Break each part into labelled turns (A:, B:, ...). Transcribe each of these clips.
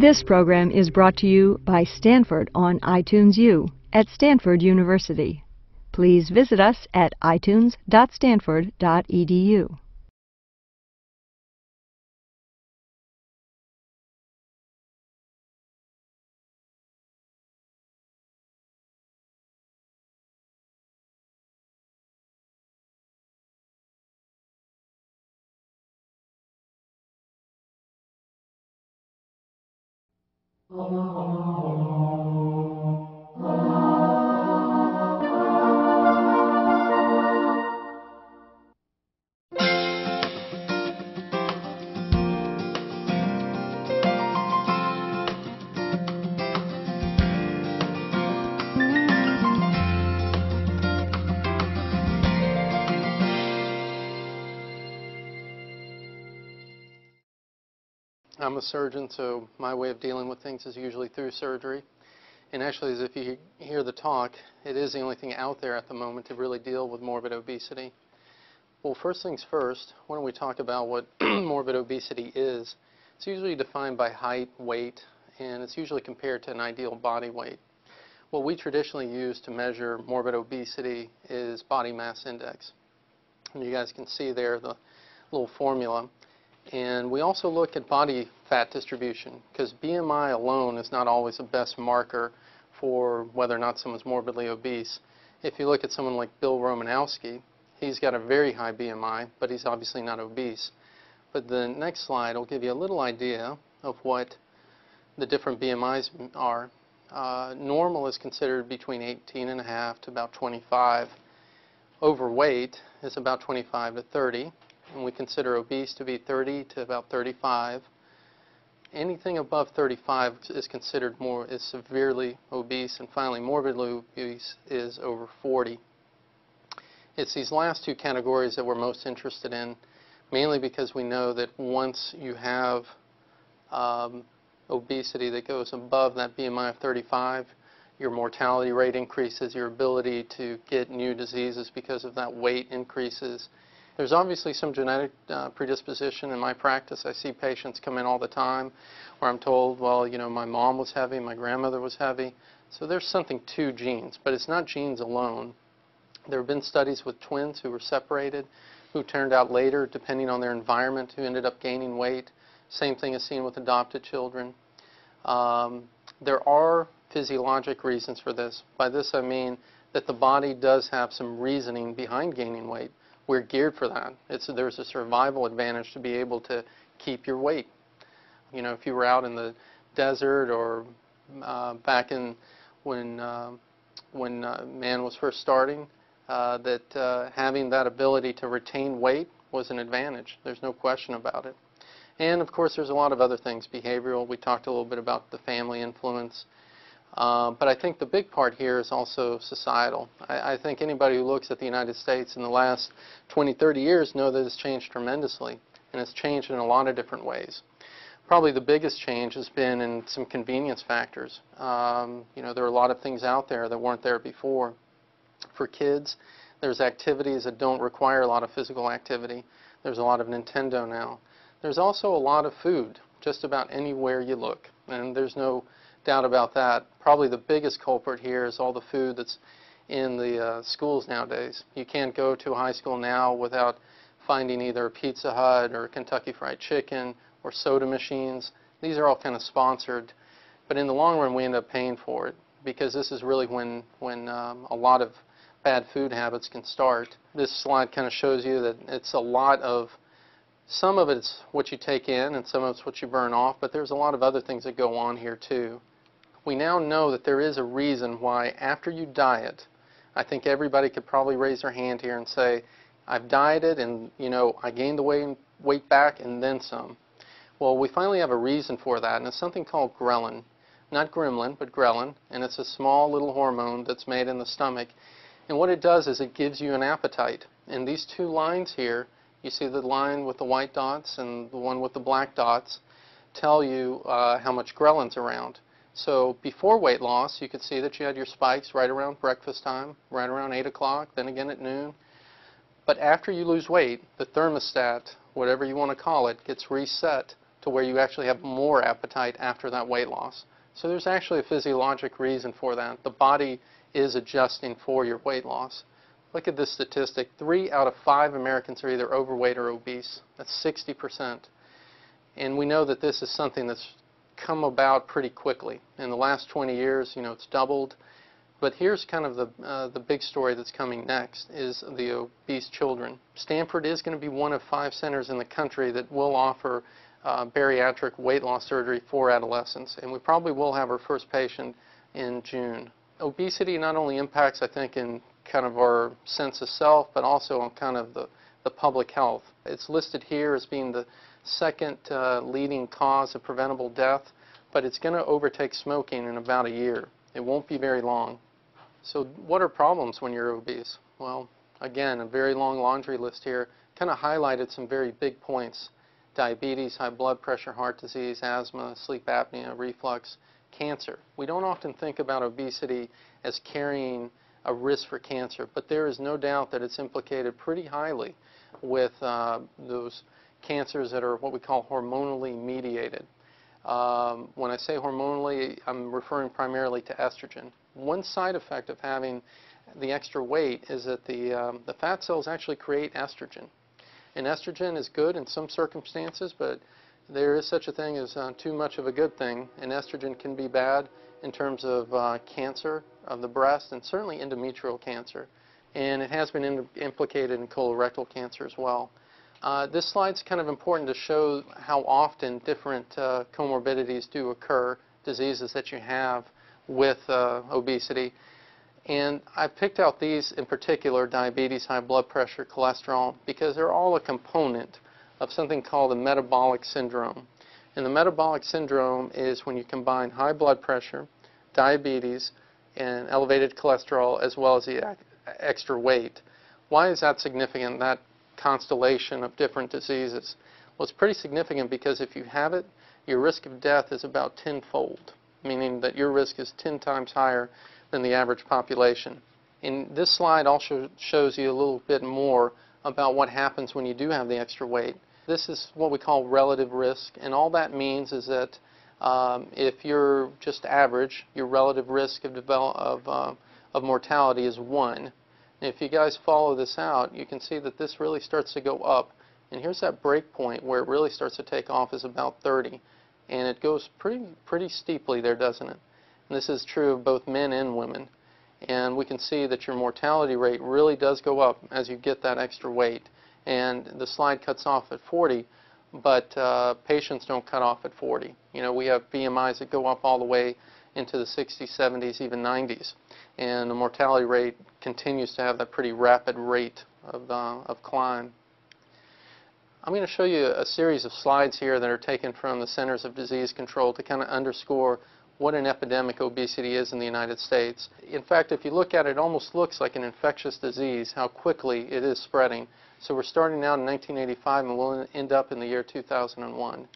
A: This program is brought to you by Stanford on iTunes U at Stanford University. Please visit us at itunes.stanford.edu.
B: I'm a surgeon, so my way of dealing with things is usually through surgery. And actually, as if you hear the talk, it is the only thing out there at the moment to really deal with morbid obesity. Well, first things first, why don't we talk about what morbid obesity is. It's usually defined by height, weight, and it's usually compared to an ideal body weight. What we traditionally use to measure morbid obesity is body mass index. And you guys can see there the little formula. And we also look at body fat distribution, because BMI alone is not always the best marker for whether or not someone's morbidly obese. If you look at someone like Bill Romanowski, he's got a very high BMI, but he's obviously not obese. But the next slide will give you a little idea of what the different BMIs are. Normal is considered between 18.5 to about 25. Overweight is about 25 to 30. And we consider obese to be 30 to about 35. Anything above 35 is considered is severely obese, and finally morbidly obese is over 40. It's these last two categories that we're most interested in, mainly because we know that once you have obesity that goes above that BMI of 35, your mortality rate increases, your ability to get new diseases because of that weight increases. There's obviously some genetic predisposition in my practice. I see patients come in all the time where I'm told, well, you know, my mom was heavy, my grandmother was heavy. So there's something to genes, but it's not genes alone. There have been studies with twins who were separated, who turned out later, depending on their environment, who ended up gaining weight. Same thing is seen with adopted children. There are physiologic reasons for this. By this I mean that the body does have some reasoning behind gaining weight. We're geared for that. There's a survival advantage to be able to keep your weight. You know, if you were out in the desert or back in when man was first starting, having that ability to retain weight was an advantage. There's no question about it. And of course, there's a lot of other things, behavioral. We talked a little bit about the family influence. But I think the big part here is also societal. I think anybody who looks at the United States in the last 20, 30 years know that it's changed tremendously, and it's changed in a lot of different ways. Probably the biggest change has been in some convenience factors. You know, there are a lot of things out there that weren't there before. For kids, there's activities that don't require a lot of physical activity. There's a lot of Nintendo now. There's also a lot of food, just about anywhere you look, and there's no doubt about that. Probably the biggest culprit here is all the food that's in the schools nowadays. You can't go to a high school now without finding either a Pizza Hut or Kentucky Fried Chicken or soda machines. These are all kind of sponsored, but in the long run we end up paying for it, because this is really when a lot of bad food habits can start. This slide kind of shows you that it's a lot of, some of it's what you take in and some of it's what you burn off, but there's a lot of other things that go on here too. We now know that there is a reason why after you diet, I think everybody could probably raise their hand here and say, I've dieted and, you know, I gained the weight back and then some. Well, we finally have a reason for that, and it's something called ghrelin. Not gremlin, but ghrelin, and it's a small little hormone that's made in the stomach. And what it does is it gives you an appetite. And these two lines here, you see the line with the white dots and the one with the black dots, tell you how much ghrelin's around. So before weight loss, you could see that you had your spikes right around breakfast time, right around 8 o'clock, then again at noon. But after you lose weight, the thermostat, whatever you want to call it, gets reset to where you actually have more appetite after that weight loss. So there's actually a physiologic reason for that. The body is adjusting for your weight loss. Look at this statistic. 3 out of 5 Americans are either overweight or obese. That's 60%. And we know that this is something that's come about pretty quickly. In the last 20 years, it's doubled. But here's kind of the big story that's coming next, is the obese children. Stanford is going to be one of 5 centers in the country that will offer bariatric weight loss surgery for adolescents. And we probably will have our first patient in June. Obesity not only impacts, I think, in kind of our sense of self, but also on kind of the public health. It's listed here as being the second leading cause of preventable death, but it's going to overtake smoking in about a year. It won't be very long. So what are problems when you're obese? Well, again, a very long laundry list here. Kind of highlighted some very big points. Diabetes, high blood pressure, heart disease, asthma, sleep apnea, reflux, cancer. We don't often think about obesity as carrying a risk for cancer, but there is no doubt that it's implicated pretty highly with those cancers that are what we call hormonally mediated. When I say hormonally, I'm referring primarily to estrogen. One side effect of having the extra weight is that the fat cells actually create estrogen. And estrogen is good in some circumstances, but there is such a thing as too much of a good thing, and estrogen can be bad in terms of cancer of the breast and certainly endometrial cancer. And it has been implicated in colorectal cancer as well. This slide's kind of important to show how often different comorbidities do occur, diseases that you have with obesity. And I picked out these in particular, diabetes, high blood pressure, cholesterol, because they're all a component of something called the metabolic syndrome. And the metabolic syndrome is when you combine high blood pressure, diabetes, and elevated cholesterol, as well as the extra weight. Why is that significant, that constellation of different diseases? Well, it's pretty significant because if you have it, your risk of death is about tenfold, meaning that your risk is 10 times higher than the average population. And this slide also shows you a little bit more about what happens when you do have the extra weight. This is what we call relative risk, and all that means is that if you're just average, your relative risk of mortality is 1. And if you guys follow this out, you can see that this really starts to go up. And here's that break point where it really starts to take off, is about 30. And it goes pretty steeply there, doesn't it? And this is true of both men and women. And we can see that your mortality rate really does go up as you get that extra weight. And the slide cuts off at 40, but patients don't cut off at 40. We have BMIs that go up all the way into the 60s, 70s, even 90s. And the mortality rate continues to have that pretty rapid rate of climb. I'm going to show you a series of slides here that are taken from the Centers of Disease Control to kind of underscore what an epidemic obesity is in the United States. In fact, if you look at it, it almost looks like an infectious disease, how quickly it is spreading. So we're starting out in 1985 and we'll end up in the year 2001.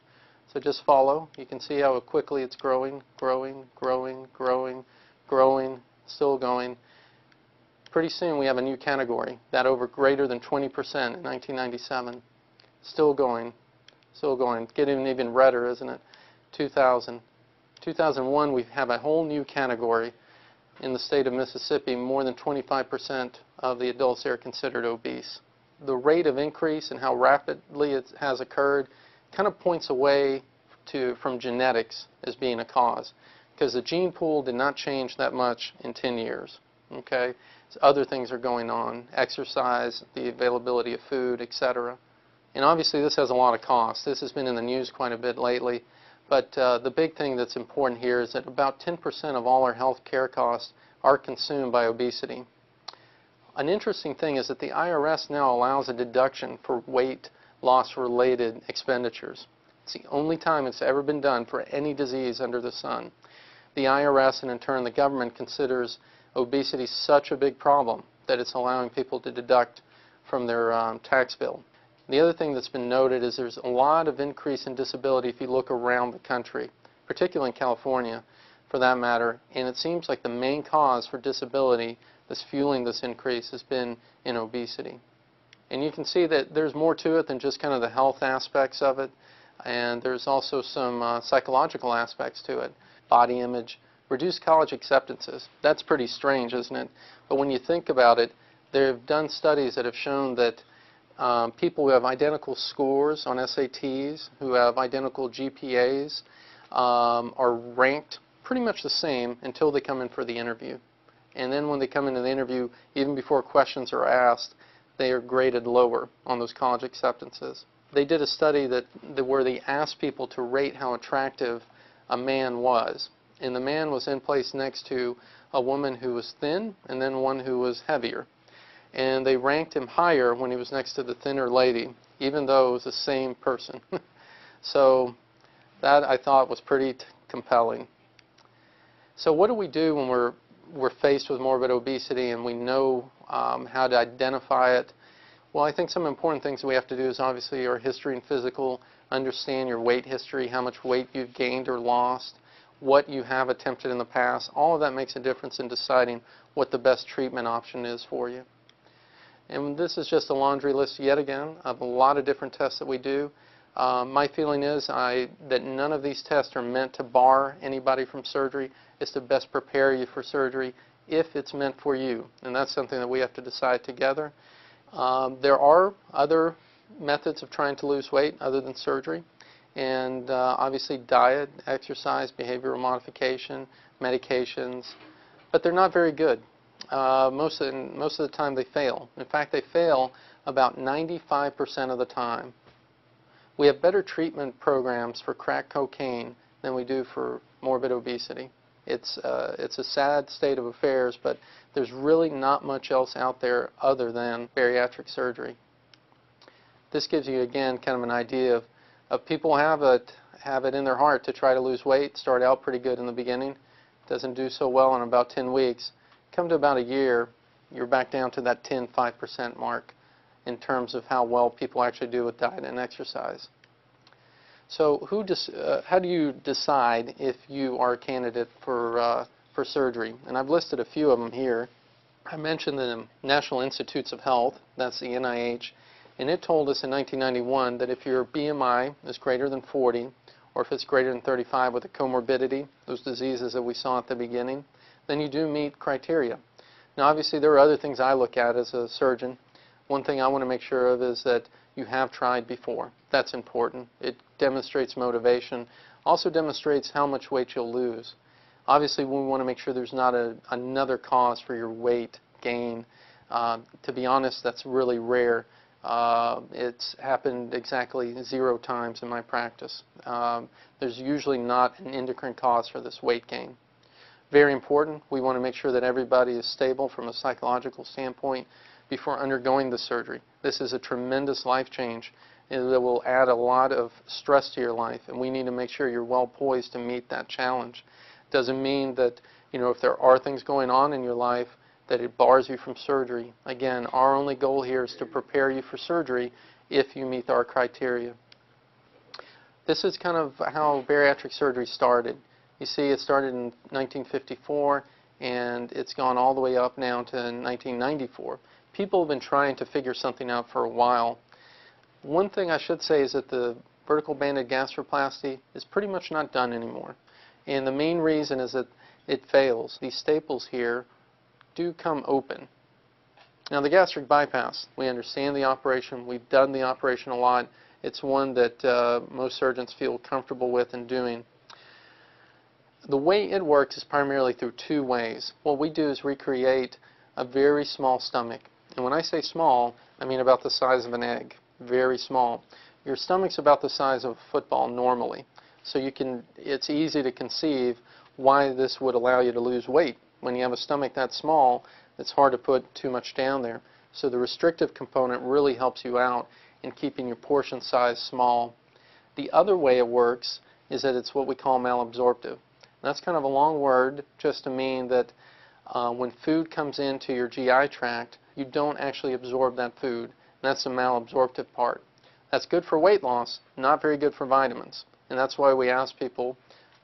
B: So just follow. You can see how quickly it's growing, growing, growing, growing, growing, still going. Pretty soon we have a new category, that over greater than 20% in 1997. Still going, still going. Getting even redder, isn't it? 2000. 2001, we have a whole new category in the state of Mississippi. More than 25% of the adults there are considered obese. The rate of increase and how rapidly it has occurred kind of points away from genetics as being a cause, because the gene pool did not change that much in 10 years. Okay? So other things are going on, exercise, the availability of food, etc. And obviously this has a lot of cost. This has been in the news quite a bit lately. But the big thing that's important here is that about 10% of all our health care costs are consumed by obesity. An interesting thing is that the IRS now allows a deduction for weight loss related expenditures. It's the only time it's ever been done for any disease under the sun. The IRS and in turn the government considers obesity such a big problem that it's allowing people to deduct from their tax bill. The other thing that's been noted is there's a lot of increase in disability if you look around the country, particularly in California for that matter, and it seems like the main cause for disability that's fueling this increase has been in obesity. And you can see that there's more to it than just kind of the health aspects of it. And there's also some psychological aspects to it. Body image, reduced college acceptances. That's pretty strange, isn't it? But when you think about it, they've done studies that have shown that people who have identical scores on SATs, who have identical GPAs, are ranked pretty much the same until they come in for the interview. And then when they come into the interview, even before questions are asked, they are graded lower on those college acceptances. They did a study where they asked people to rate how attractive a man was. And the man was in place next to a woman who was thin and then one who was heavier. And they ranked him higher when he was next to the thinner lady, even though it was the same person. So that I thought was pretty compelling. So what do we do when we're faced with morbid obesity and we know how to identify it? Well, I think some important things we have to do is obviously your history and physical, understand your weight history, how much weight you've gained or lost, what you have attempted in the past. All of that makes a difference in deciding what the best treatment option is for you. And this is just a laundry list yet again of a lot of different tests that we do. My feeling is that none of these tests are meant to bar anybody from surgery. It's to best prepare you for surgery if it's meant for you. And that's something that we have to decide together. There are other methods of trying to lose weight other than surgery. And obviously diet, exercise, behavioral modification, medications. But they're not very good. Most of the time they fail. In fact, they fail about 95% of the time. We have better treatment programs for crack cocaine than we do for morbid obesity. It's a sad state of affairs, but there's really not much else out there other than bariatric surgery. This gives you, again, kind of an idea of people have it in their heart to try to lose weight, start out pretty good in the beginning, doesn't do so well in about 10 weeks. Come to about a year, you're back down to that 5% mark in terms of how well people actually do with diet and exercise. So how do you decide if you are a candidate for surgery? And I've listed a few of them here. I mentioned the National Institutes of Health, that's the NIH, and it told us in 1991 that if your BMI is greater than 40, or if it's greater than 35 with a comorbidity, those diseases that we saw at the beginning, then you do meet criteria. Now obviously there are other things I look at as a surgeon. One thing I want to make sure of is that you have tried before. That's important. It demonstrates motivation. Also demonstrates how much weight you'll lose. Obviously we want to make sure there's not another cause for your weight gain. To be honest, that's really rare. It's happened exactly 0 times in my practice. There's usually not an endocrine cause for this weight gain. Very important, we want to make sure that everybody is stable from a psychological standpoint before undergoing the surgery. This is a tremendous life change that will add a lot of stress to your life, and we need to make sure you're well poised to meet that challenge. Doesn't mean that, if there are things going on in your life that it bars you from surgery. Again, our only goal here is to prepare you for surgery if you meet our criteria. This is kind of how bariatric surgery started. You see, it started in 1954, and it's gone all the way up now to 1994. People have been trying to figure something out for a while. One thing I should say is that the vertical banded gastroplasty is pretty much not done anymore. And the main reason is that it fails. These staples here do come open. Now the gastric bypass, we understand the operation. We've done the operation a lot. It's one that most surgeons feel comfortable with and doing. The way it works is primarily through 2 ways. What we do is recreate a very small stomach. And when I say small, I mean about the size of an egg. Very small. Your stomach's about the size of a football normally. So it's easy to conceive why this would allow you to lose weight. When you have a stomach that small, it's hard to put too much down there. So the restrictive component really helps you out in keeping your portion size small. The other way it works is that it's what we call malabsorptive. That's kind of a long word just to mean that when food comes into your GI tract, you don't actually absorb that food. And that's the malabsorptive part. That's good for weight loss, not very good for vitamins. And that's why we ask people,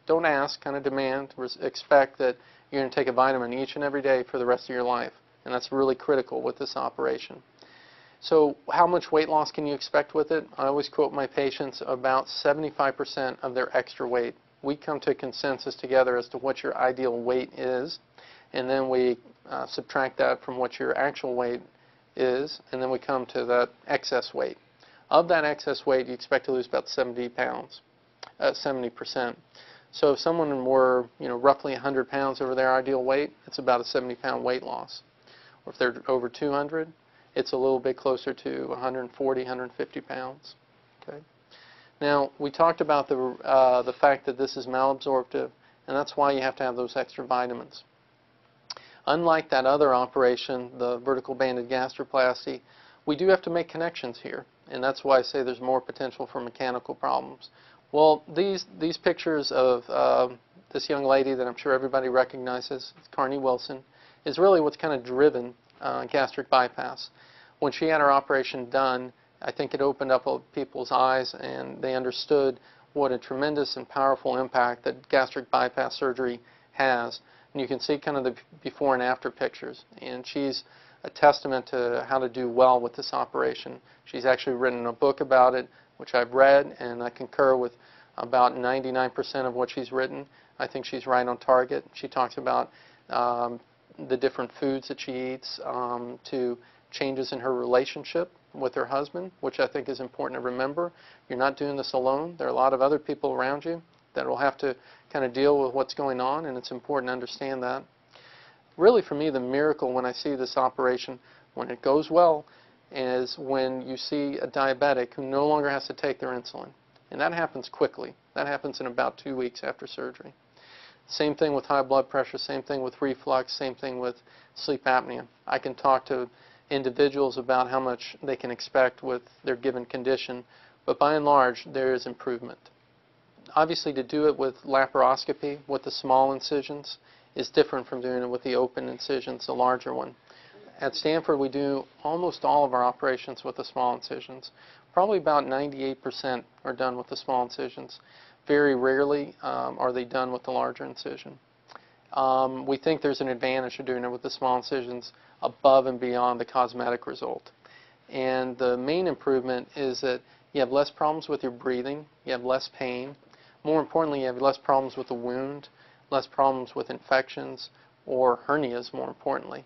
B: don't ask, kind of demand, expect that you're going to take a vitamin each and every day for the rest of your life. And that's really critical with this operation. So how much weight loss can you expect with it? I always quote my patients about 75% of their extra weight. We come to a consensus together as to what your ideal weight is, and then we subtract that from what your actual weight is, and then we come to that excess weight. Of that excess weight, you expect to lose about 70 pounds, 70%. So if someone were, roughly 100 pounds over their ideal weight, it's about a 70-pound weight loss. Or if they're over 200, it's a little bit closer to 140, 150 pounds. Okay. Now, we talked about the fact that this is malabsorptive, and that's why you have to have those extra vitamins. Unlike that other operation, the vertical banded gastroplasty, we do have to make connections here, and that's why I say there's more potential for mechanical problems. Well, these pictures of this young lady that I'm sure everybody recognizes, Carney Wilson, is really what's kind of driven gastric bypass. When she had her operation done, I think it opened up people's eyes, and they understood what a tremendous and powerful impact that gastric bypass surgery has. And you can see kind of the before and after pictures. And she's a testament to how to do well with this operation. She's actually written a book about it, which I've read, and I concur with about 99% of what she's written. I think she's right on target. She talks about the different foods that she eats, to changes in her relationship with her husband, which I think is important to remember. You're not doing this alone. There are a lot of other people around you that will have to kind of deal with what's going on, and it's important to understand that. Really, for me, the miracle when I see this operation, when it goes well, is when you see a diabetic who no longer has to take their insulin. And that happens quickly. That happens in about 2 weeks after surgery. Same thing with high blood pressure, same thing with reflux, same thing with sleep apnea. I can talk to individuals about how much they can expect with their given condition, but by and large, there is improvement. Obviously, to do it with laparoscopy, with the small incisions, is different from doing it with the open incisions, the larger one. At Stanford, we do almost all of our operations with the small incisions. Probably about 98% are done with the small incisions. Very rarely are they done with the larger incision. We think there's an advantage to doing it with the small incisions above and beyond the cosmetic result. And the main improvement is that you have less problems with your breathing, you have less pain. More importantly, you have less problems with the wound, less problems with infections or hernias, more importantly.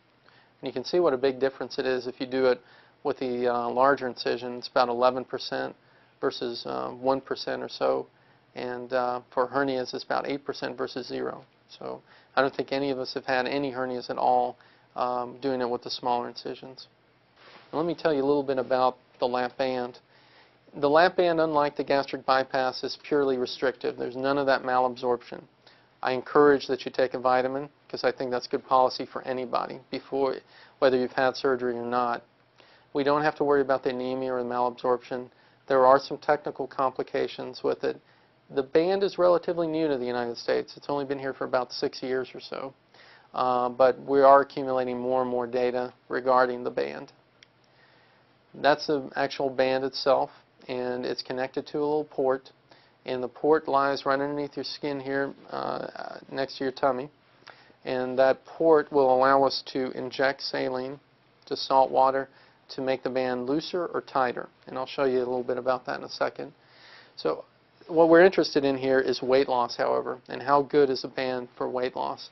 B: And you can see what a big difference it is if you do it with the larger incision. It's about 11% versus 1% or so. And for hernias, it's about 8% versus 0. So I don't think any of us have had any hernias at all doing it with the smaller incisions. And let me tell you a little bit about the lap band. The lap band, unlike the gastric bypass, is purely restrictive. There's none of that malabsorption. I encourage that you take a vitamin because I think that's good policy for anybody, before, whether you've had surgery or not. We don't have to worry about the anemia or the malabsorption. There are some technical complications with it. The band is relatively new to the United States. It's only been here for about 6 years or so. But we are accumulating more and more data regarding the band. That's the actual band itself, and it's connected to a little port. And the port lies right underneath your skin here, next to your tummy. And that port will allow us to inject saline to salt water to make the band looser or tighter. And I'll show you a little bit about that in a second. So what we're interested in here is weight loss, however, and how good is a band for weight loss.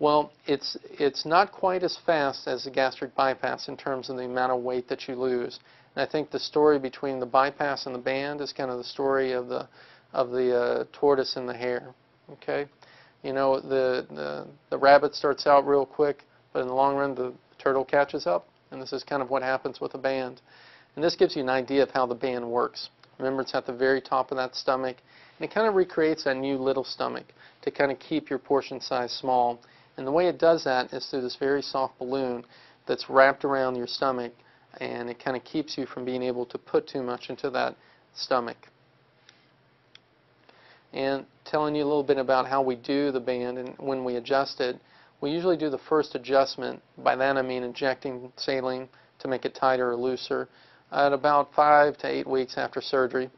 B: Well, it's not quite as fast as the gastric bypass in terms of the amount of weight that you lose. And I think the story between the bypass and the band is kind of the story of the tortoise and the hare. Okay, you know, the rabbit starts out real quick, but in the long run the turtle catches up, and this is kind of what happens with a band. And this gives you an idea of how the band works. Remember, it's at the very top of that stomach, and it kind of recreates that new little stomach to kind of keep your portion size small. And the way it does that is through this very soft balloon that's wrapped around your stomach, and it kind of keeps you from being able to put too much into that stomach. And telling you a little bit about how we do the band and when we adjust it, we usually do the first adjustment. By that I mean injecting saline to make it tighter or looser at about 5 to 8 weeks after surgery.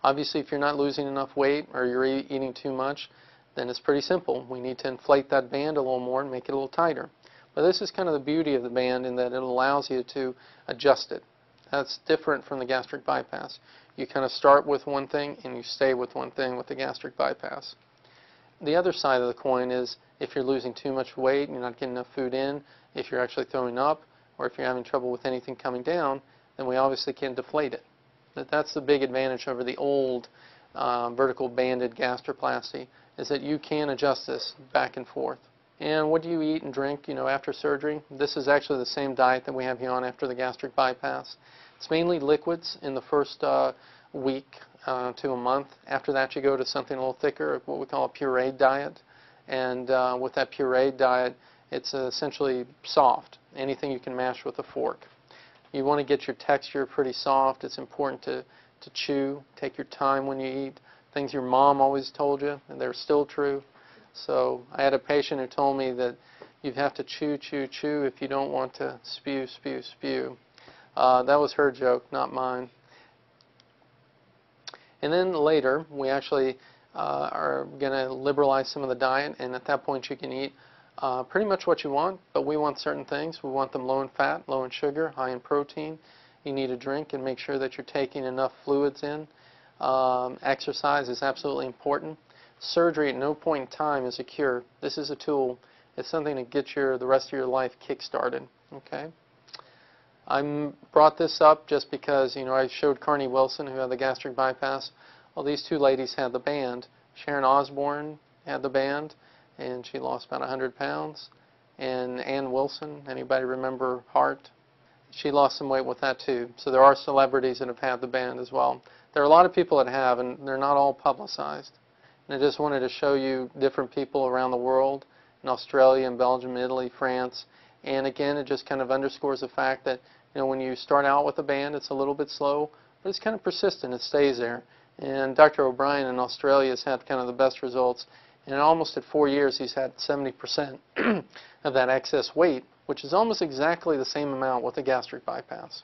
B: Obviously, if you're not losing enough weight or you're eating too much, then it's pretty simple. We need to inflate that band a little more and make it a little tighter. But this is kind of the beauty of the band in that it allows you to adjust it. That's different from the gastric bypass. You kind of start with one thing and you stay with one thing with the gastric bypass. The other side of the coin is if you're losing too much weight and you're not getting enough food in, if you're actually throwing up, or if you're having trouble with anything coming down, then we obviously can deflate it. That's the big advantage over the old vertical banded gastroplasty, is that you can adjust this back and forth. And what do you eat and drink, after surgery? This is actually the same diet that we have you on after the gastric bypass. It's mainly liquids in the first week to a month. After that, you go to something a little thicker, what we call a pureed diet. And with that pureed diet, it's essentially soft, anything you can mash with a fork. You want to get your texture pretty soft. It's important to chew. Take your time when you eat. Things your mom always told you, and they're still true. So I had a patient who told me that you have to chew, chew, chew if you don't want to spew, spew, spew. That was her joke, not mine. And then later, we actually are going to liberalize some of the diet, and at that point you can eat pretty much what you want, but we want certain things. We want them low in fat, low in sugar, high in protein. You need a drink and make sure that you're taking enough fluids in. Exercise is absolutely important. Surgery at no point in time is a cure. This is a tool. It's something to get the rest of your life kick-started. Okay? I brought this up just because, I showed Carney Wilson, who had the gastric bypass. Well, these two ladies had the band. Sharon Osbourne had the band, and she lost about 100 pounds. And Ann Wilson, anybody remember Heart? She lost some weight with that too. So there are celebrities that have had the band as well. There are a lot of people that have, and they're not all publicized. And I just wanted to show you different people around the world, in Australia and Belgium, Italy, France. And again, it just kind of underscores the fact that, when you start out with a band, it's a little bit slow, but it's kind of persistent. It stays there. And Dr. O'Brien in Australia has had kind of the best results. And almost at 4 years, he's had 70% of that excess weight, which is almost exactly the same amount with a gastric bypass.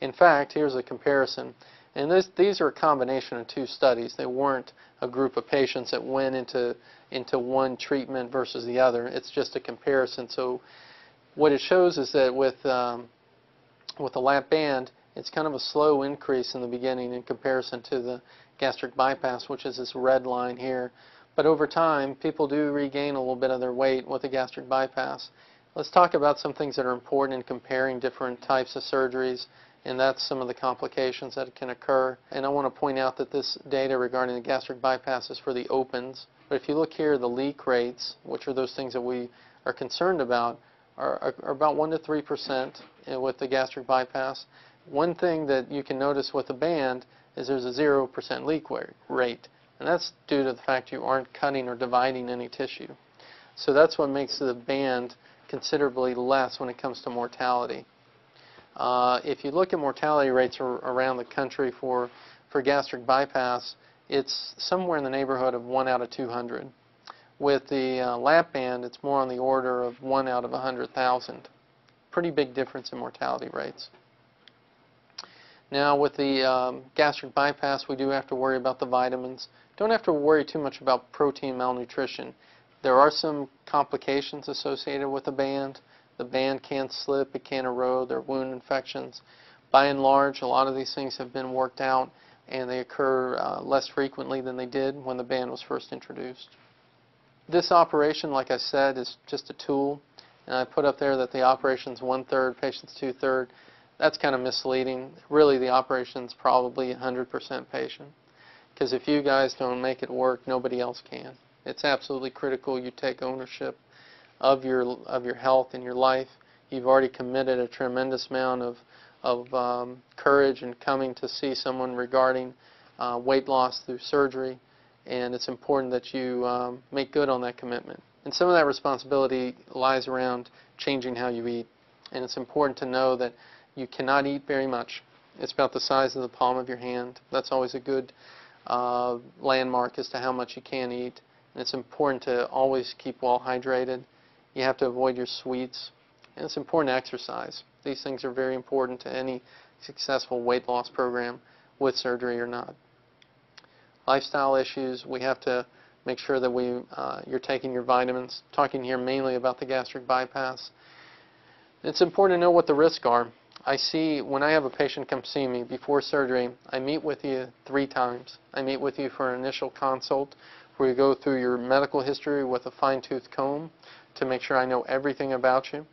B: In fact, here's a comparison. And these are a combination of two studies. They weren't a group of patients that went into one treatment versus the other. It's just a comparison. So what it shows is that with the lap band, it's kind of a slow increase in the beginning in comparison to the gastric bypass, which is this red line here. But over time, people do regain a little bit of their weight with the gastric bypass. Let's talk about some things that are important in comparing different types of surgeries, and that's some of the complications that can occur. And I want to point out that this data regarding the gastric bypass is for the opens. But if you look here, the leak rates, which are those things that we are concerned about, are about 1 to 3% with the gastric bypass. One thing that you can notice with the band is there's a 0% leak rate. And that's due to the fact you aren't cutting or dividing any tissue. So that's what makes the band considerably less when it comes to mortality. If you look at mortality rates around the country for gastric bypass, it's somewhere in the neighborhood of 1 out of 200. With the lap band, it's more on the order of 1 out of 100,000. Pretty big difference in mortality rates. Now with the gastric bypass, we do have to worry about the vitamins. Don't have to worry too much about protein malnutrition. There are some complications associated with the band. The band can slip, it can erode, there are wound infections. By and large, a lot of these things have been worked out, and they occur less frequently than they did when the band was first introduced. This operation, like I said, is just a tool. And I put up there that the operation's 1/3, patient's 2/3. That's kind of misleading. Really, the operation's probably 100% patient. Because if you guys don't make it work, nobody else can. It's absolutely critical you take ownership of your health and your life. You've already committed a tremendous amount of courage in coming to see someone regarding weight loss through surgery. And it's important that you make good on that commitment. And some of that responsibility lies around changing how you eat. And it's important to know that you cannot eat very much. It's about the size of the palm of your hand. That's always a good landmark as to how much you can eat. And it's important to always keep well hydrated. You have to avoid your sweets. And it's important to exercise. These things are very important to any successful weight loss program, with surgery or not. Lifestyle issues, we have to Make sure that you're taking your vitamins. Talking here mainly about the gastric bypass. It's important to know what the risks are. When I have a patient come see me before surgery, I meet with you 3 times. I meet with you for an initial consult where we go through your medical history with a fine-tooth comb to make sure I know everything about you.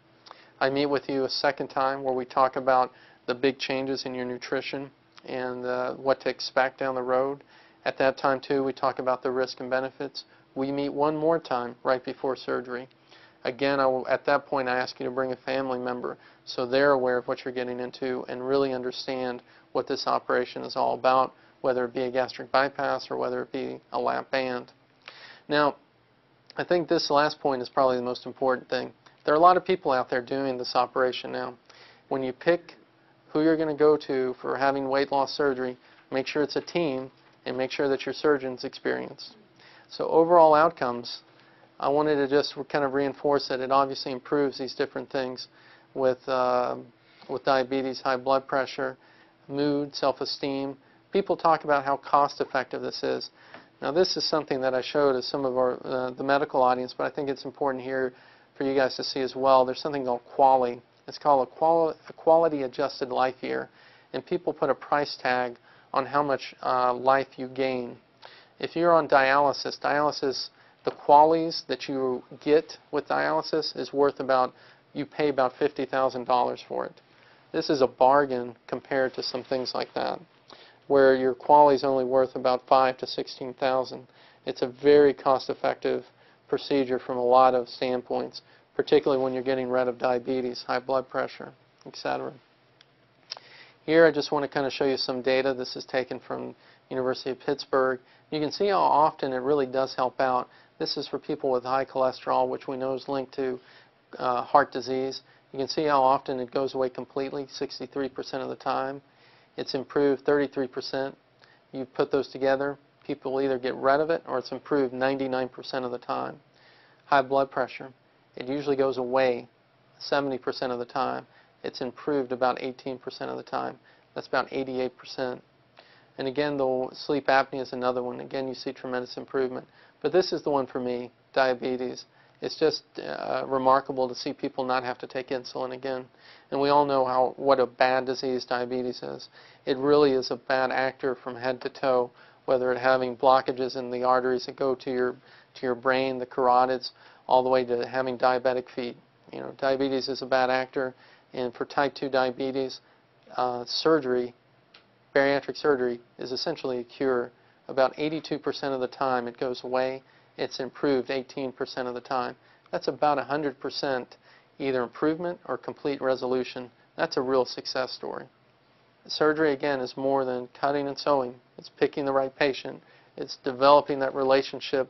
B: I meet with you a second time where we talk about the big changes in your nutrition and what to expect down the road. At that time, too, we talk about the risk and benefits. We meet one more time right before surgery. Again, at that point, I ask you to bring a family member so they're aware of what you're getting into and really understand what this operation is all about, whether it be a gastric bypass or whether it be a lap band. Now, I think this last point is probably the most important thing. There are a lot of people out there doing this operation now. When you pick who you're going to go to for having weight loss surgery, make sure it's a team and make sure that your surgeon's experienced. So overall outcomes, I wanted to just kind of reinforce that it obviously improves these different things with diabetes, high blood pressure, mood, self-esteem. People talk about how cost-effective this is. Now this is something that I showed to some of the medical audience, but I think it's important here for you guys to see as well. There's something called QALY. It's called a quality adjusted life year, and people put a price tag on how much life you gain. If you're on dialysis, the QALYs that you get with dialysis is worth you pay about $50,000 for it. This is a bargain compared to some things like that, where your QALY is only worth about $5,000 to $16,000. It's a very cost-effective procedure from a lot of standpoints, particularly when you're getting rid of diabetes, high blood pressure, etc. Here I just want to kind of show you some data. This is taken from University of Pittsburgh. You can see how often it really does help out. This is for people with high cholesterol, which we know is linked to heart disease. You can see how often it goes away completely, 63% of the time. It's improved 33%. You put those together, people either get rid of it or it's improved 99% of the time. High blood pressure, it usually goes away 70% of the time. It's improved about 18% of the time. That's about 88%. And again, the sleep apnea is another one. Again, you see tremendous improvement. But this is the one for me, diabetes. It's just remarkable to see people not have to take insulin again. And we all know what a bad disease diabetes is. It really is a bad actor from head to toe, whether it's having blockages in the arteries that go to your brain, the carotids, all the way to having diabetic feet. You know, diabetes is a bad actor, and for type 2 diabetes, surgery, bariatric surgery, is essentially a cure. About 82% of the time it goes away. It's improved 18% of the time. That's about 100% either improvement or complete resolution. That's a real success story. Surgery, again, is more than cutting and sewing. It's picking the right patient. It's developing that relationship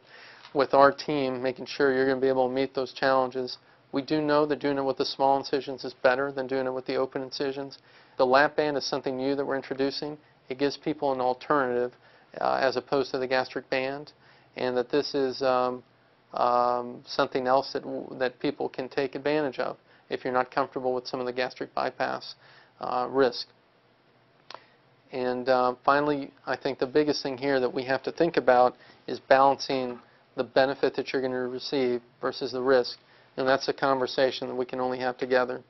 B: with our team, making sure you're going to be able to meet those challenges. We do know that doing it with the small incisions is better than doing it with the open incisions. The lap band is something new that we're introducing. It gives people an alternative as opposed to the gastric band, and that this is something else that people can take advantage of if you're not comfortable with some of the gastric bypass risk. And finally, I think the biggest thing here that we have to think about is balancing the benefit that you're going to receive versus the risk, and that's a conversation that we can only have together.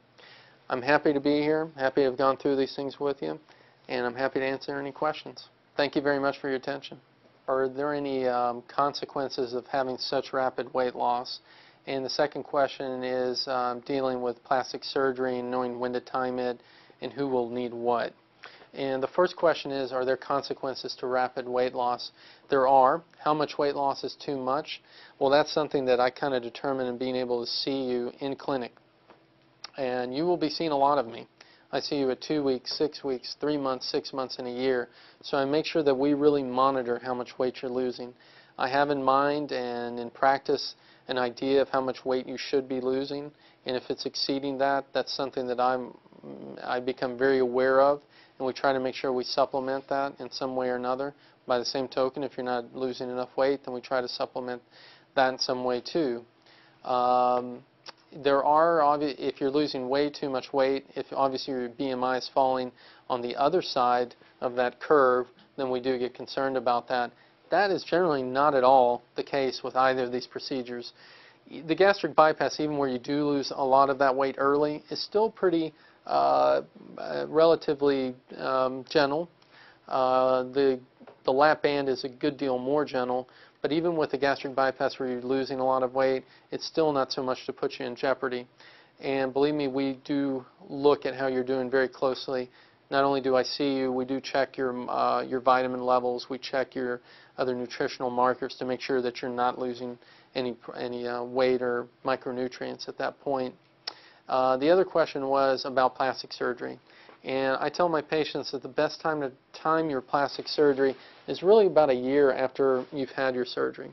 B: I'm happy to be here, happy to have gone through these things with you, and I'm happy to answer any questions. Thank you very much for your attention. Are there any consequences of having such rapid weight loss? And the second question is dealing with plastic surgery and knowing when to time it and who will need what. And the first question is, are there consequences to rapid weight loss? There are. How much weight loss is too much? Well, that's something that I kind of determine in being able to see you in clinic. And you will be seeing a lot of me. I see you at 2 weeks, 6 weeks, 3 months, 6 months, and a year. So I make sure that we really monitor how much weight you're losing. I have in mind and in practice an idea of how much weight you should be losing. And if it's exceeding that, that's something that I become very aware of. And we try to make sure we supplement that in some way or another. By the same token, if you're not losing enough weight, then we try to supplement that in some way too. If you're losing way too much weight, if obviously your BMI is falling on the other side of that curve, then we do get concerned about that. That is generally not at all the case with either of these procedures. The gastric bypass, even where you do lose a lot of that weight early, is still pretty relatively gentle. The lap band is a good deal more gentle, but even with the gastric bypass where you're losing a lot of weight, it's still not so much to put you in jeopardy. And believe me, we do look at how you're doing very closely. Not only do I see you, we do check your vitamin levels, we check your other nutritional markers to make sure that you're not losing any weight or micronutrients at that point. The other question was about plastic surgery. And I tell my patients that the best time to time your plastic surgery is really about a year after you've had your surgery.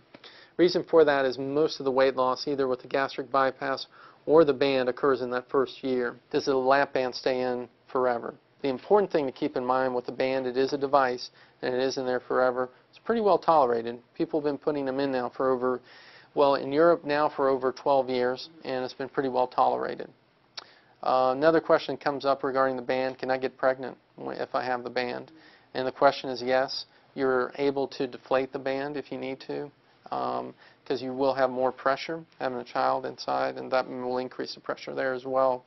B: Reason for that is most of the weight loss, either with the gastric bypass or the band, occurs in that first year. Does the lap band stay in forever? The important thing to keep in mind with the band, it is a device and it is in there forever. It's pretty well tolerated. People have been putting them in now for over, well, in Europe now for over 12 years, and it's been pretty well tolerated. Another question comes up regarding the band: can I get pregnant if I have the band? And the question is yes. You're able to deflate the band if you need to, because you will have more pressure having a child inside, and that will increase the pressure there as well.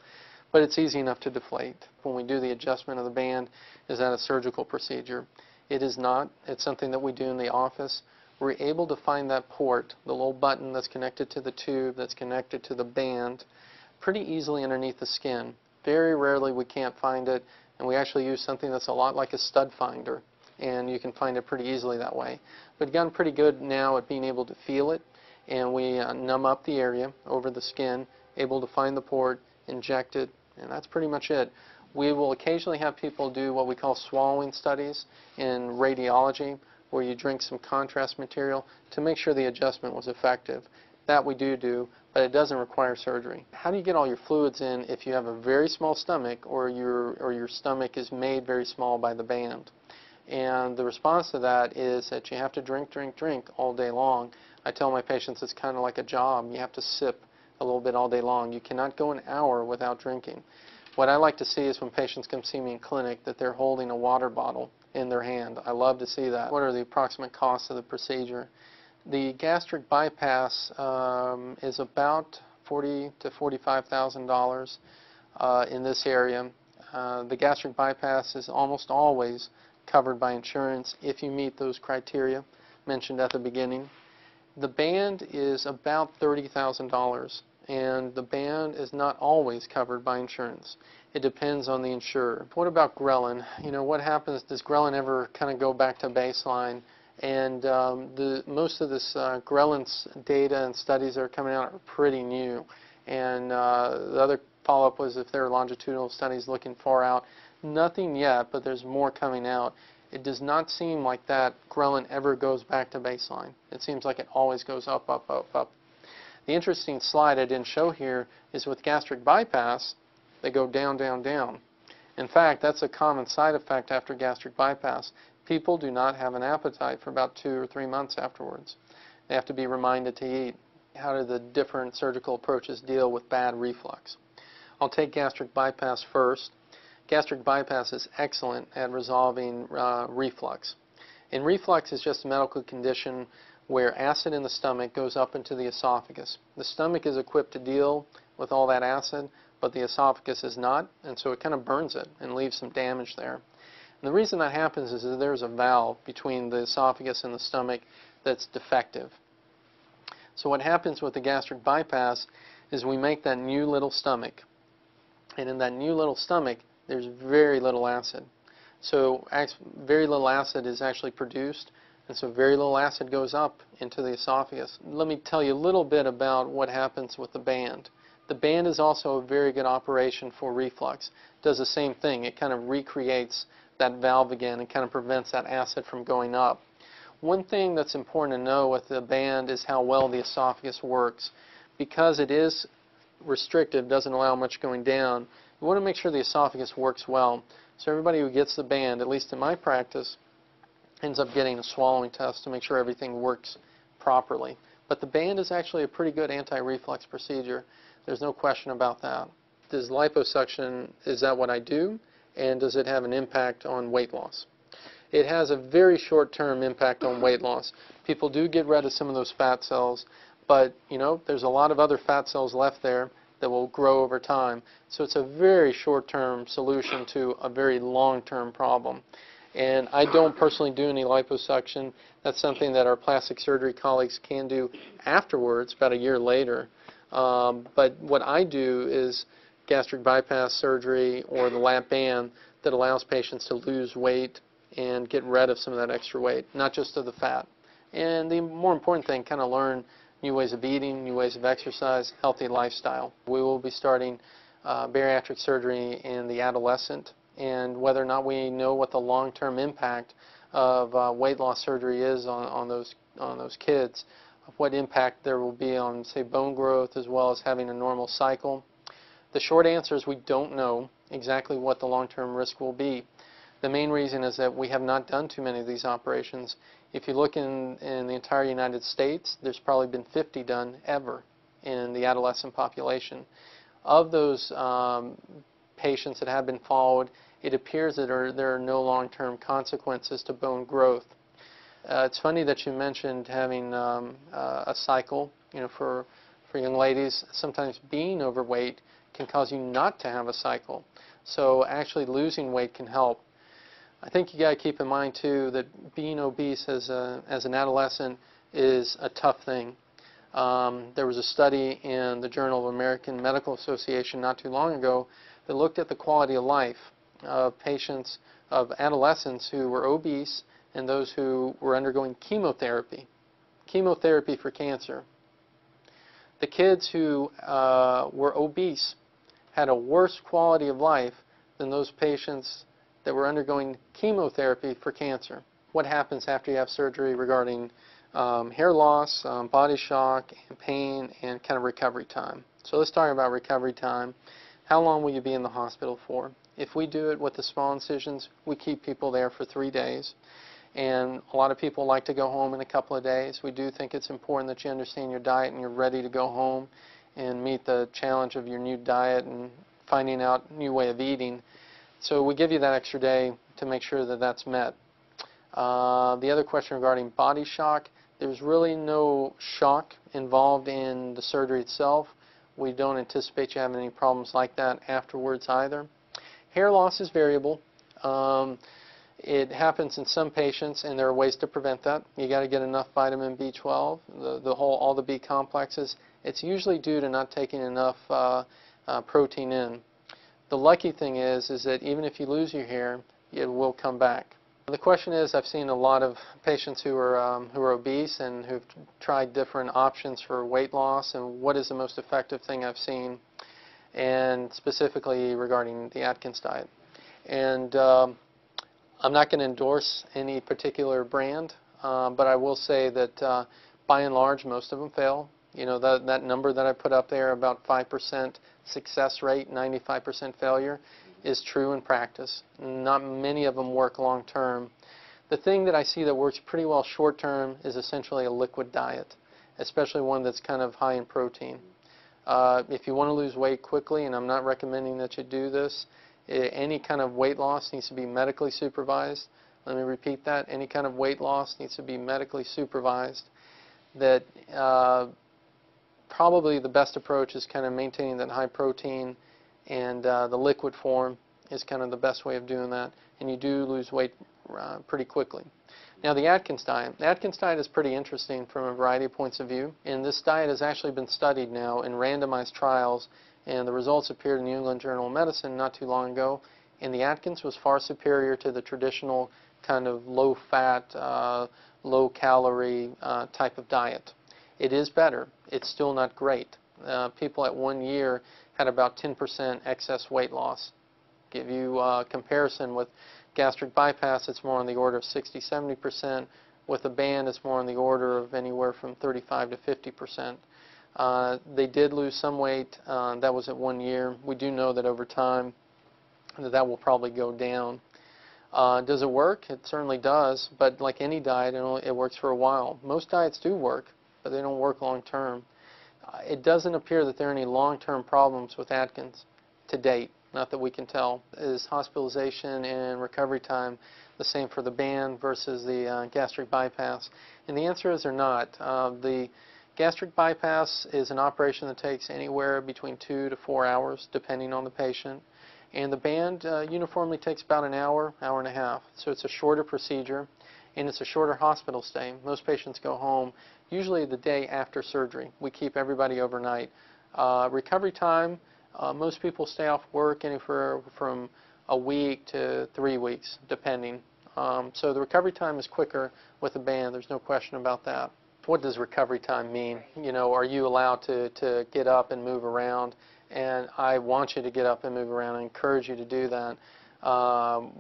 B: But it's easy enough to deflate. When we do the adjustment of the band, is that a surgical procedure? It is not. It's something that we do in the office. We're able to find that port, the little button that's connected to the tube, that's connected to the band, pretty easily underneath the skin. Very rarely we can't find it, and we actually use something that's a lot like a stud finder, and you can find it pretty easily that way. We've gotten pretty good now at being able to feel it, and we numb up the area over the skin, able to find the port, inject it, and that's pretty much it. We will occasionally have people do what we call swallowing studies in radiology, where you drink some contrast material to make sure the adjustment was effective. That we do, but it doesn't require surgery. How do you get all your fluids in if you have a very small stomach, or your stomach is made very small by the band? And the response to that is that you have to drink all day long. I tell my patients it's kind of like a job. You have to sip a little bit all day long. You cannot go an hour without drinking. What I like to see is when patients come see me in clinic that they're holding a water bottle in their hand. I love to see that. What are the approximate costs of the procedure? The gastric bypass is about $40,000 to $45,000 in this area. The gastric bypass is almost always covered by insurance if you meet those criteria mentioned at the beginning. The band is about $30,000, and the band is not always covered by insurance. It depends on the insurer. What about ghrelin? You know, what happens, does ghrelin ever kind of go back to baseline? And most of this ghrelin data and studies that are coming out are pretty new. And the other follow-up was if there are longitudinal studies looking far out. Nothing yet, but there's more coming out. It does not seem like that ghrelin ever goes back to baseline. It seems like it always goes up, up, up, up. The interesting slide I didn't show here is with gastric bypass, they go down, down, down. In fact, that's a common side effect after gastric bypass. People do not have an appetite for about 2 or 3 months afterwards. They have to be reminded to eat. How do the different surgical approaches deal with bad reflux? I'll take gastric bypass first. Gastric bypass is excellent at resolving reflux. And reflux is just a medical condition where acid in the stomach goes up into the esophagus. The stomach is equipped to deal with all that acid, but the esophagus is not, and so it kind of burns it and leaves some damage there. And the reason that happens is that there's a valve between the esophagus and the stomach that's defective. So what happens with the gastric bypass is we make that new little stomach. And in that new little stomach, there's very little acid. So very little acid is actually produced, and so very little acid goes up into the esophagus. Let me tell you a little bit about what happens with the band. The band is also a very good operation for reflux. It does the same thing. It kind of recreates that valve again and kind of prevents that acid from going up. One thing that's important to know with the band is how well the esophagus works. Because it is restrictive, doesn't allow much going down, we want to make sure the esophagus works well. So everybody who gets the band, at least in my practice, ends up getting a swallowing test to make sure everything works properly. But the band is actually a pretty good anti-reflux procedure. There's no question about that. Does liposuction, is that what I do? And does it have an impact on weight loss? it has a very short-term impact on weight loss. People do get rid of some of those fat cells, but there's a lot of other fat cells left there that will grow over time. So it's a very short-term solution to a very long-term problem. And I don't personally do any liposuction. That's something that our plastic surgery colleagues can do afterwards, about a year later. But what I do is gastric bypass surgery or the lap band that allows patients to lose weight and get rid of some of that extra weight, not just of the fat. And the more important thing, kind of learn new ways of eating, new ways of exercise, healthy lifestyle. We will be starting bariatric surgery in the adolescent, and whether or not we know what the long-term impact of weight loss surgery is on those kids, what impact there will be on, say, bone growth as well as having a normal cycle. The short answer is we don't know exactly what the long-term risk will be. The main reason is that we have not done too many of these operations. If you look in the entire United States, there's probably been 50 done ever in the adolescent population. Of those patients that have been followed, it appears that there are no long-term consequences to bone growth. It's funny that you mentioned having a cycle. For young ladies, sometimes being overweight can cause you not to have a cycle. So actually losing weight can help. I think you got to keep in mind too that being obese as an adolescent is a tough thing. There was a study in the Journal of American Medical Association not too long ago that looked at the quality of life of patients, of adolescents who were obese and those who were undergoing chemotherapy for cancer. The kids who were obese had a worse quality of life than those patients that were undergoing chemotherapy for cancer. What happens after you have surgery regarding hair loss, body shock, and pain, and kind of recovery time. So let's talk about recovery time. How long will you be in the hospital for? If we do it with the small incisions, we keep people there for 3 days. And a lot of people like to go home in a couple of days. We do think it's important that you understand your diet and you're ready to go home and meet the challenge of your new diet and finding out a new way of eating. So we give you that extra day to make sure that that's met. The other question regarding body shock, there's really no shock involved in the surgery itself. We don't anticipate you having any problems like that afterwards either. Hair loss is variable. It happens in some patients, and there are ways to prevent that. You got to get enough vitamin B12, all the B complexes. It's usually due to not taking enough protein in. The lucky thing is that even if you lose your hair, it will come back. The question is, I've seen a lot of patients who are obese and who've tried different options for weight loss, and what is the most effective thing I've seen, and specifically regarding the Atkins diet. And I'm not going to endorse any particular brand, but I will say that by and large, most of them fail. That number that I put up there, about 5% success rate, 95% failure, is true in practice. Not many of them work long term. The thing that I see that works pretty well short term is essentially a liquid diet, especially one that's kind of high in protein. If you want to lose weight quickly, and I'm not recommending that you do this, any kind of weight loss needs to be medically supervised. Let me repeat that. Any kind of weight loss needs to be medically supervised. That probably the best approach is kind of maintaining that high protein, and the liquid form is kind of the best way of doing that, and you do lose weight pretty quickly. Now the Atkins diet. The Atkins diet is pretty interesting from a variety of points of view, and this diet has actually been studied now in randomized trials, and the results appeared in the New England Journal of Medicine not too long ago, and the Atkins was far superior to the traditional kind of low-fat, low-calorie type of diet. It is better. It's still not great. People at 1 year had about 10% excess weight loss. Give you a comparison with gastric bypass, it's more on the order of 60-70%. With a band, it's more on the order of anywhere from 35 to 50%. They did lose some weight. That was at 1 year. We do know that over time that will probably go down. Does it work? It certainly does, but like any diet, it works for a while. Most diets do work, but they don't work long term. It doesn't appear that there are any long-term problems with Atkins to date. not that we can tell. Is hospitalization and recovery time the same for the band versus the gastric bypass? And the answer is they're not. The gastric bypass is an operation that takes anywhere between 2 to 4 hours, depending on the patient. And the band uniformly takes about an hour, hour and a half. So it's a shorter procedure, and it's a shorter hospital stay. Most patients go home usually the day after surgery. We keep everybody overnight. Recovery time, most people stay off work anywhere from a week to 3 weeks, depending. So the recovery time is quicker with the band. There's no question about that. What does recovery time mean? You know, are you allowed to get up and move around? And I want you to get up and move around. I encourage you to do that.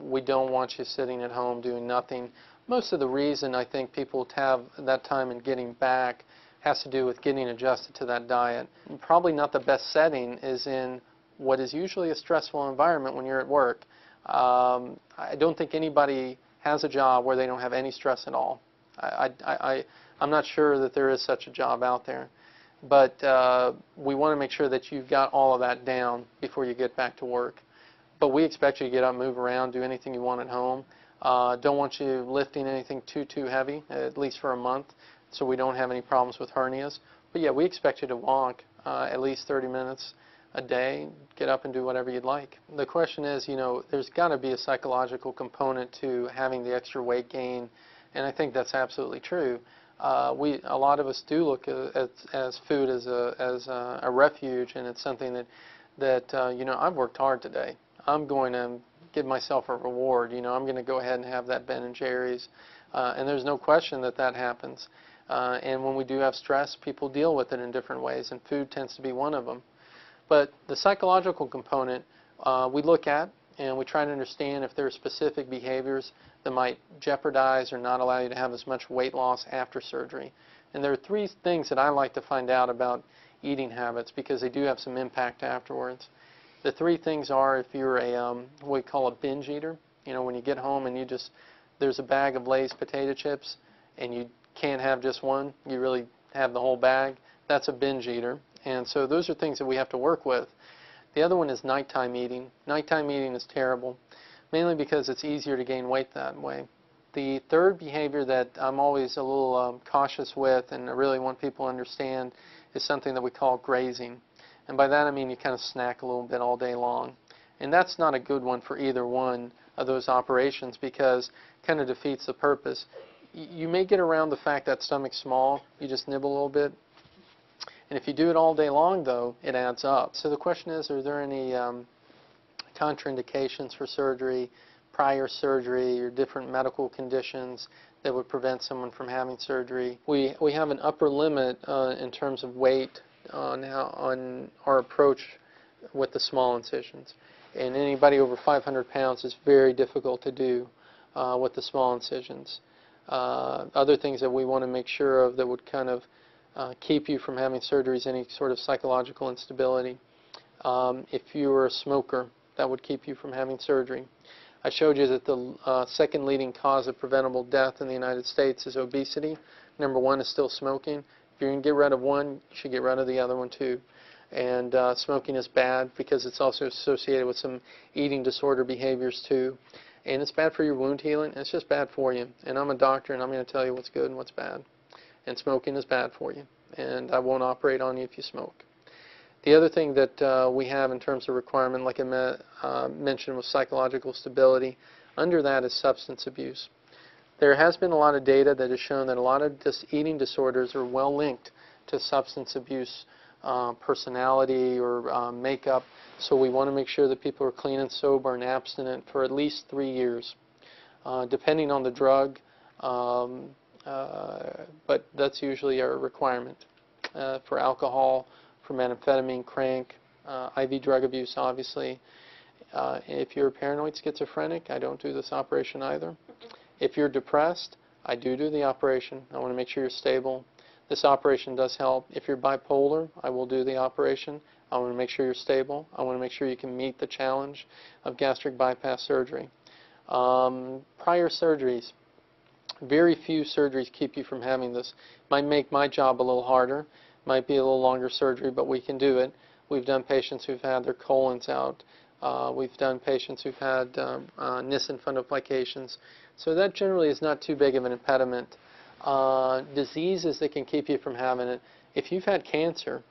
B: We don't want you sitting at home doing nothing. Most of the reason I think people have that time in getting back has to do with getting adjusted to that diet. And probably not the best setting is in what is usually a stressful environment when you're at work. I don't think anybody has a job where they don't have any stress at all. I'm not sure that there is such a job out there. But we want to make sure that you've got all of that down before you get back to work. But we expect you to get up, move around, do anything you want at home. Don't want you lifting anything too heavy, at least for a month, so we don't have any problems with hernias. But yeah, we expect you to walk at least 30 minutes a day, get up and do whatever you'd like. The question is, you know, there's got to be a psychological component to having the extra weight gain, and I think that's absolutely true. A lot of us do look as food as a refuge, and it's something that you know, I've worked hard today. I'm going to give myself a reward. You know, I'm going to go ahead and have that Ben and Jerry's, and there's no question that that happens. And when we do have stress, people deal with it in different ways, and food tends to be one of them. But the psychological component we look at, and we try to understand if there are specific behaviors that might jeopardize or not allow you to have as much weight loss after surgery. And there are 3 things that I like to find out about eating habits because they do have some impact afterwards. The 3 things are if you're what we call a binge eater. You know, when you get home and there's a bag of Lay's potato chips and you can't have just one, you really have the whole bag, that's a binge eater. And so those are things that we have to work with. The other one is nighttime eating. Nighttime eating is terrible, mainly because it's easier to gain weight that way. The third behavior that I'm always a little cautious with, and I really want people to understand, is something that we call grazing. And by that I mean you kind of snack a little bit all day long. And that's not a good one for either one of those operations because it kind of defeats the purpose. You may get around the fact that stomach's small, you just nibble a little bit. And if you do it all day long, though, it adds up. So the question is, are there any contraindications for surgery, prior surgery, or different medical conditions that would prevent someone from having surgery? We have an upper limit in terms of weight on our approach with the small incisions. And anybody over 500 pounds is very difficult to do with the small incisions. Other things that we want to make sure of that would kind of keep you from having surgeries, any sort of psychological instability. If you were a smoker, that would keep you from having surgery. I showed you that the second leading cause of preventable death in the United States is obesity. Number 1 is still smoking. If you're going to get rid of one, you should get rid of the other one too. And smoking is bad because it's also associated with some eating disorder behaviors too. And it's bad for your wound healing. It's just bad for you. And I'm a doctor, and I'm going to tell you what's good and what's bad. And smoking is bad for you, and I won't operate on you if you smoke. The other thing that we have in terms of requirement, like I mentioned, was psychological stability. Under that is substance abuse. There has been a lot of data that has shown that a lot of eating disorders are well linked to substance abuse, personality, or makeup. So we want to make sure that people are clean and sober and abstinent for at least 3 years, depending on the drug. But that's usually our requirement. For alcohol, for methamphetamine, crank, IV drug abuse, obviously. If you're paranoid schizophrenic, I don't do this operation either. If you're depressed, I do the operation. I want to make sure you're stable. This operation does help. If you're bipolar, I will do the operation. I want to make sure you're stable. I want to make sure you can meet the challenge of gastric bypass surgery. Prior surgeries. Very few surgeries keep you from having this. Might make my job a little harder. Might be a little longer surgery, but we can do it. We've done patients who've had their colons out We've done patients who've had Nissen fundoplications. So that generally is not too big of an impediment. Diseases that can keep you from having it. If you've had cancer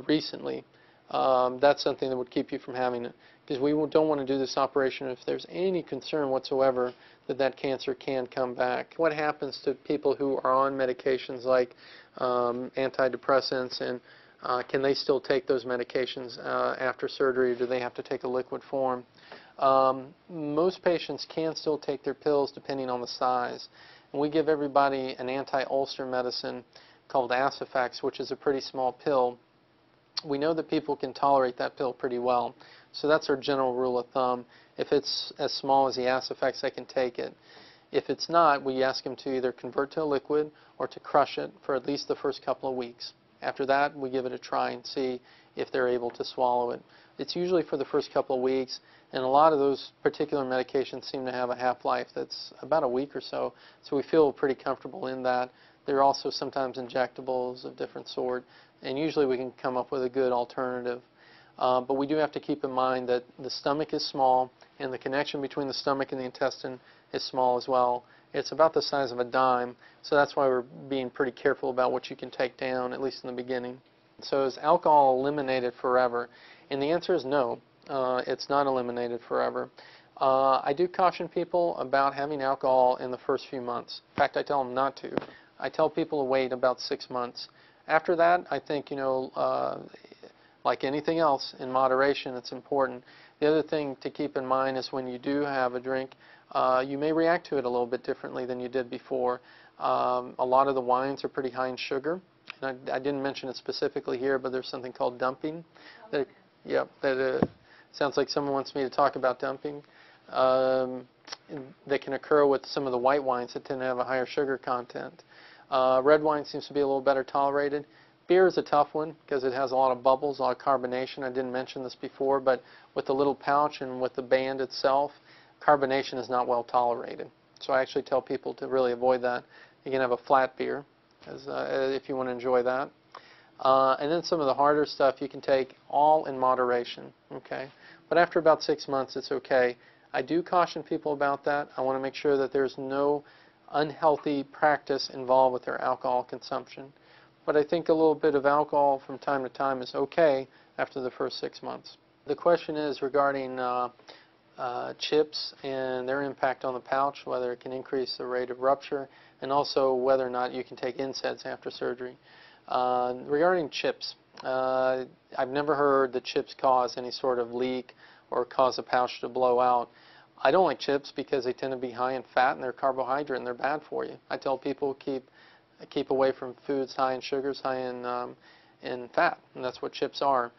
B: recently, that's something that would keep you from having it. Because we don't want to do this operation if there's any concern whatsoever that cancer can come back. What happens to people who are on medications like antidepressants, and can they still take those medications after surgery, or do they have to take a liquid form? Most patients can still take their pills depending on the size. And we give everybody an anti-ulcer medicine called Acifax, which is a pretty small pill. We know that people can tolerate that pill pretty well. So that's our general rule of thumb. If it's as small as the Acifax, they can take it. If it's not, we ask them to either convert to a liquid or to crush it for at least the first couple of weeks. After that, we give it a try and see if they're able to swallow it. It's usually for the first couple of weeks, and a lot of those particular medications seem to have a half-life that's about a week or so, so we feel pretty comfortable in that. There are also sometimes injectables of different sort, and usually we can come up with a good alternative. But we do have to keep in mind that the stomach is small, and the connection between the stomach and the intestine is small as well. It's about the size of a dime, so that's why we're being pretty careful about what you can take down, at least in the beginning. So is alcohol eliminated forever? And the answer is no, it's not eliminated forever. I do caution people about having alcohol in the first few months. In fact, I tell them not to. I tell people to wait about 6 months. After that, I think, like anything else, in moderation, it's important. The other thing to keep in mind is when you do have a drink, you may react to it a little bit differently than you did before. A lot of the wines are pretty high in sugar. And I didn't mention it specifically here, but there's something called dumping. That sounds like someone wants me to talk about dumping. That can occur with some of the white wines that tend to have a higher sugar content. Red wine seems to be a little better tolerated. Beer is a tough one because it has a lot of bubbles, a lot of carbonation. I didn't mention this before, but with the little pouch and with the band itself, carbonation is not well tolerated. So I actually tell people to really avoid that. You can have a flat beer if you want to enjoy that. And then some of the harder stuff you can take all in moderation. Okay? But after about 6 months, it's okay. I do caution people about that. I want to make sure that there's no unhealthy practice involved with their alcohol consumption. But I think a little bit of alcohol from time to time is okay after the first 6 months. The question is regarding chips and their impact on the pouch, whether it can increase the rate of rupture, and also whether or not you can take NSAIDs after surgery. Regarding chips, I've never heard that chips cause any sort of leak or cause a pouch to blow out. I don't like chips because they tend to be high in fat and they're carbohydrate and they're bad for you. I tell people keep away from foods high in sugars, high in fat, and that's what chips are.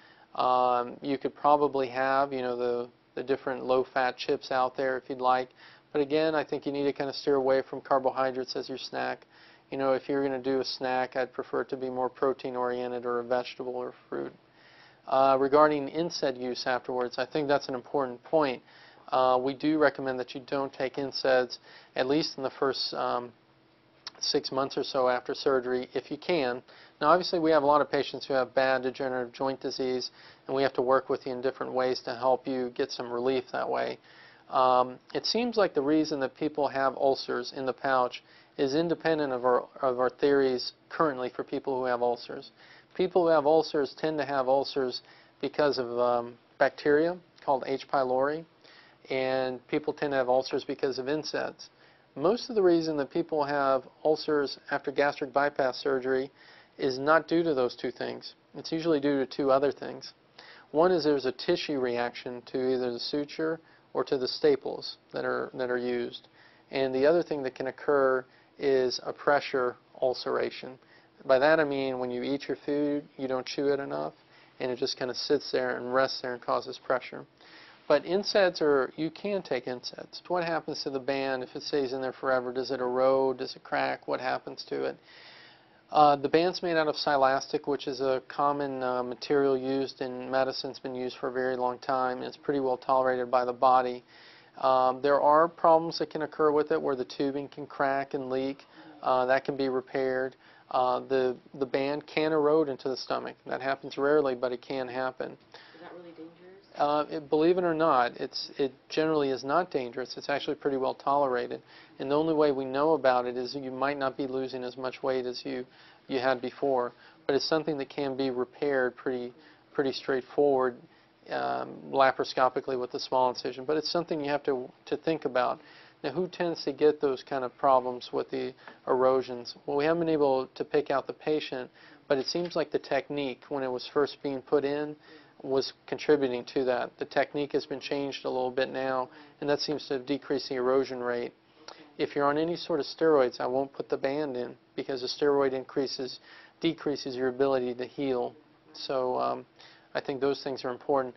B: You could probably have, the different low-fat chips out there if you'd like, but again, I think you need to kind of steer away from carbohydrates as your snack. If you're going to do a snack, I'd prefer it to be more protein-oriented or a vegetable or fruit. Regarding NSAID use afterwards, I think that's an important point. We do recommend that you don't take NSAIDs at least in the first 6 months or so after surgery, if you can. Now, obviously, we have a lot of patients who have bad degenerative joint disease, and we have to work with you in different ways to help you get some relief that way. It seems like the reason that people have ulcers in the pouch is independent of our theories currently for people who have ulcers. People who have ulcers tend to have ulcers because of bacteria called H. pylori, and people tend to have ulcers because of NSAIDs. Most of the reason that people have ulcers after gastric bypass surgery is not due to those two things. It's usually due to two other things. One is there's a tissue reaction to either the suture or to the staples that are used. And the other thing that can occur is a pressure ulceration. By that I mean when you eat your food, you don't chew it enough, and it just kind of sits there and rests there and causes pressure. But NSAIDs you can take NSAIDs. What happens to the band if it stays in there forever? Does it erode? Does it crack? What happens to it? The band's made out of silastic, which is a common material used in medicine. It's been used for a very long time, and it's pretty well tolerated by the body. There are problems that can occur with it where the tubing can crack and leak. That can be repaired. The band can erode into the stomach. That happens rarely, but it can happen.
C: Is that really dangerous?
B: Believe it or not, it generally is not dangerous. It's actually pretty well tolerated. And the only way we know about it is you might not be losing as much weight as you had before. But it's something that can be repaired pretty straightforward, laparoscopically with a small incision. But it's something you have to think about. Now, who tends to get those kind of problems with the erosions? Well, we haven't been able to pick out the patient, but it seems like the technique, when it was first being put in, was contributing to that. The technique has been changed a little bit now, and that seems to decrease the erosion rate. If you're on any sort of steroids, I won't put the band in, because the steroid decreases your ability to heal. So I think those things are important.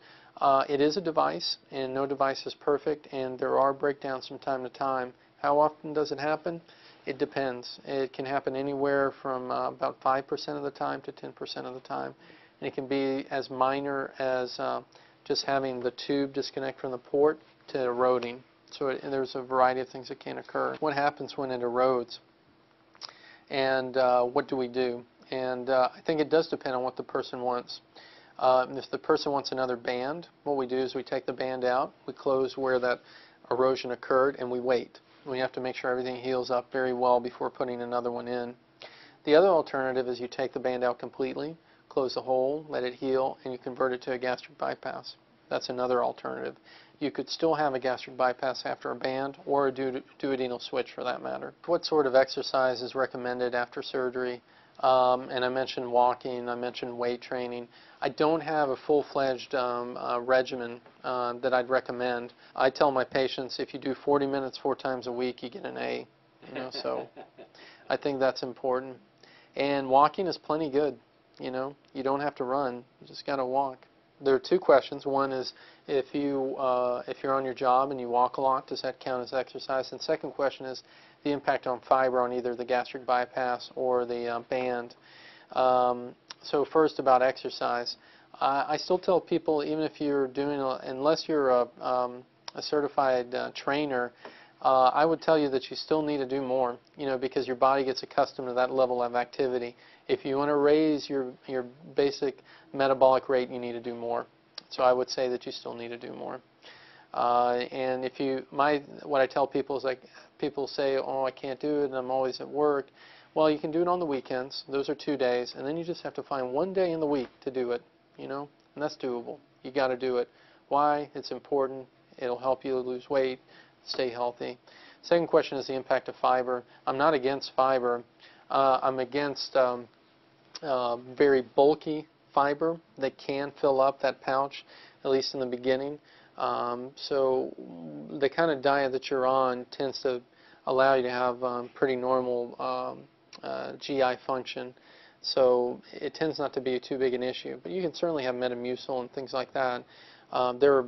B: It is a device, and no device is perfect, and there are breakdowns from time to time. How often does it happen? It depends. It can happen anywhere from about 5% of the time to 10% of the time. And it can be as minor as just having the tube disconnect from the port to eroding. So there's a variety of things that can occur. What happens when it erodes? And what do we do? And I think it does depend on what the person wants. If the person wants another band, what we do is we take the band out, we close where that erosion occurred, and we wait. We have to make sure everything heals up very well before putting another one in. The other alternative is you take the band out completely, close the hole, let it heal, and you convert it to a gastric bypass. That's another alternative. You could still have a gastric bypass after a band, or a duodenal switch for that matter. What sort of exercise is recommended after surgery? And I mentioned walking, I mentioned weight training. I don't have a full-fledged regimen that I'd recommend. I tell my patients, if you do 40 minutes 4 times a week, you get an A. So I think that's important. And walking is plenty good. You don't have to run. You just got to walk. There are 2 questions. One is if you're on your job and you walk a lot, does that count as exercise? And second question is the impact on fiber on either the gastric bypass or the band. So first about exercise. I still tell people, even if you're doing, unless you're a certified trainer, I would tell you that you still need to do more, because your body gets accustomed to that level of activity. If you want to raise your basic metabolic rate, you need to do more. So I would say that you still need to do more. And what I tell people is, like, people say, oh, I can't do it, and I'm always at work. Well, you can do it on the weekends. Those are 2 days, and then you just have to find 1 day in the week to do it, and that's doable. You got to do it. Why? It's important. It'll help you lose weight, stay healthy. Second question is the impact of fiber. I'm not against fiber. I'm against very bulky fiber that can fill up that pouch, at least in the beginning. So the kind of diet that you're on tends to allow you to have pretty normal GI function. So it tends not to be too big an issue. But you can certainly have Metamucil and things like that. There are,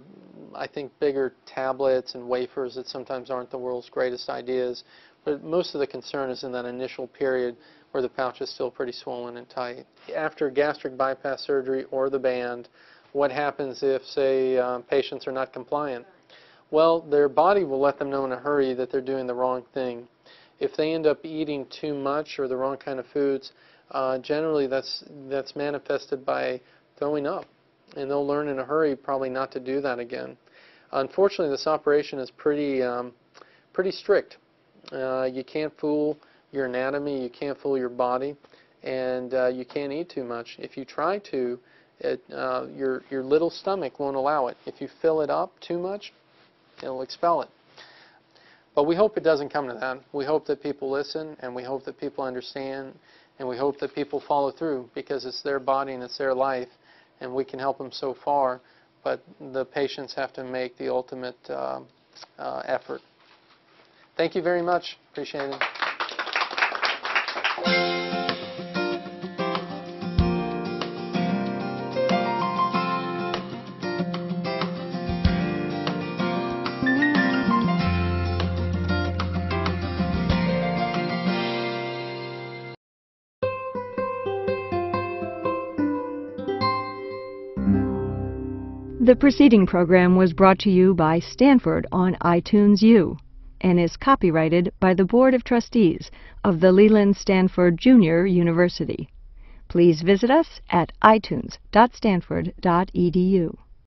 B: I think, bigger tablets and wafers that sometimes aren't the world's greatest ideas. But most of the concern is in that initial period where the pouch is still pretty swollen and tight. After gastric bypass surgery or the band, what happens if, say, patients are not compliant? Well, their body will let them know in a hurry that they're doing the wrong thing. If they end up eating too much or the wrong kind of foods, generally that's manifested by throwing up. And they'll learn in a hurry probably not to do that again. Unfortunately, this operation is pretty strict. You can't fool your anatomy, you can't fool your body, and you can't eat too much. If you try to, your little stomach won't allow it. If you fill it up too much, it'll expel it. But we hope it doesn't come to that. We hope that people listen, and we hope that people understand, and we hope that people follow through, because it's their body and it's their life, and we can help them so far, but the patients have to make the ultimate effort. Thank you very much. Appreciate it.
A: The preceding program was brought to you by Stanford on iTunes U and is copyrighted by the Board of Trustees of the Leland Stanford Junior University. Please visit us at itunes.stanford.edu.